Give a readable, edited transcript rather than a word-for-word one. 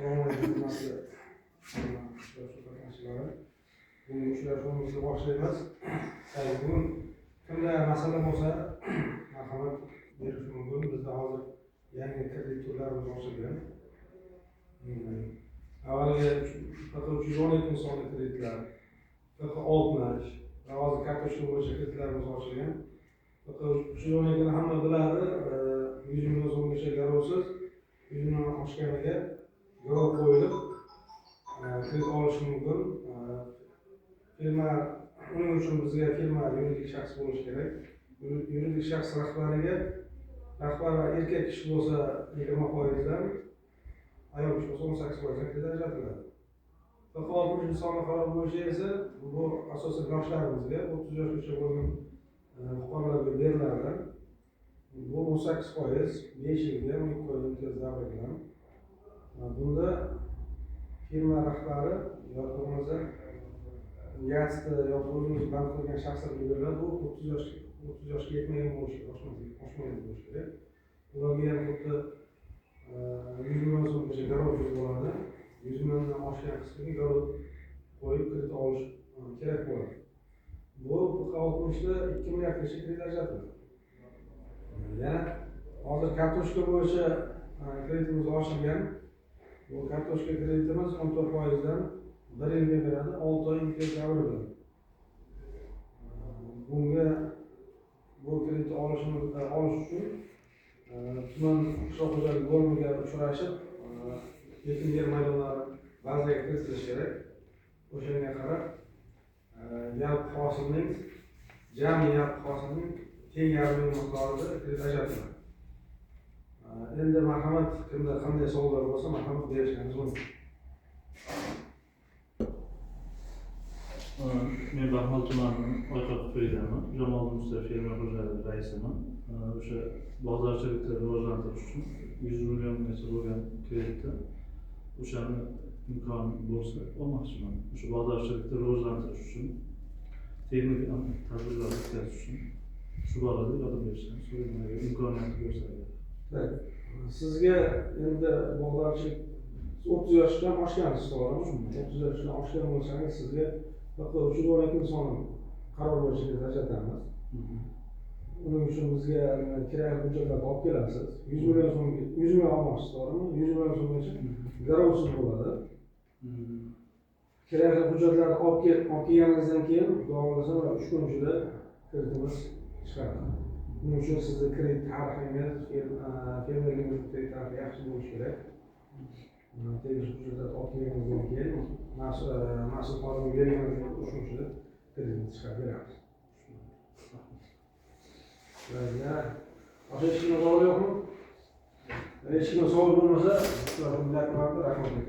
Assalomu alaykum, hurmatli qatnashchilar. Bugun uchrashuvimizni boshlaymiz. Bugun kimda masala bo'lsa, marhamat berish mumkin. Bizda hozir yangi kredit turlarimiz ochilgan. Avvalgi 312 sonli kreditlar, 60 va hozir kartoshka bo'yicha kreditlarimiz ochilgan. 312 ni hamma biladi, 100 million so'mgacha garovsiz 100 million oshganiga garov qo'yilib kredit olish mumkin. Firma, uning uchun bizga firma yuridik shaxs bo'lishi kerak. Yuridik shaxs rahbar va erkak kishi bo'lsa 20% dan, ayol kishi bo'lsa 18% dan kredit ajratiladi. 60 sonli qaror bo'yicha esa bu asosan yoshlarimizga 30 yoshgacha bo'lgan fuqarolarga beriladi. Bu 18%, 5 yilga 12 oy imtiyoz davri bilan. Bunda firma rahbari yoki bo'lmasa yasda yoki o'zimiz band qilgan shaxslarga beriladi. Bu 30 yoshga yetmagan bo'lishi oshmagan bo'lishi kerak. Ularga ham xuddi 100 million so'mgacha garov bo'ladi. 100 milliondan oshgan qismiga garov qo'yib kredit olish kerak bo'ladi. Bu 60 da 2 milliardgacha kredit ajratiladi. Yana hozir kartoshka bo'yicha kreditimiz ochilgan. Bu kartoshka kreditimiz 14% dan 1 yilga beradi, 6 oy imtiyoz davri bilan. Bu kreditni olish uchun tuman qishloq xo'jaligi bo'limiga uchrashib, yetim yer maydonlari bazaga kiritilishi kerak. O'shanga qarab yalpi hosilning teng yarmi miqdorida kredit ajratiladi. Endi marhamat, kimda qanday savollar bo'lsa, marhamat berishingiz mumkin. Men Baxmal tumanining Oyqoq ko'yidaman. Jamol Mustafa firma xo'jaligi raisiman. O'sha bozorchilikni rivojlantirish uchun 100 milliongacha bo'lgan kreditni o'shani imkoni bo'lsa olmoqchiman. O'sha bozorchilikni rivojlantirish uchun, texnik tadbirlar o'tkazish uchun shu borada yordam berishni so'rayman, imkoniyat bo'lsa. Sizga endi bog'dorchilik 30 yoshdan oshgansiz, to'g'rimi? 30 yoshdan oshgan bo'lsangiz sizga 312 son qaror bo'yicha kredit ajratamiz. Uning uchun bizga kerakli hujjatlarni olib kelasiz. 100 million olmoqchisiz, to'g'rimi? 100 million so'mgacha garovsiz bo'ladi. Kerakli hujjatlarni olib kelganingizdan keyin, xudo xohlasa 3 kun ichida kreditimiz chiqadi. Buning uchun sizni kredit tarixingiz, fermerligingizning kredit tarixi yaxshi bo'lishi kerak. Tegishli hujjatlarni olib kelganingizdan keyin mas'ul xodimga berganingizdan 3 kun ichida kreditni chiqarib beramiz. Boshqa hech kimga savol yo'qmi? Hech kimga savol bo'lmasa, rahmat aytib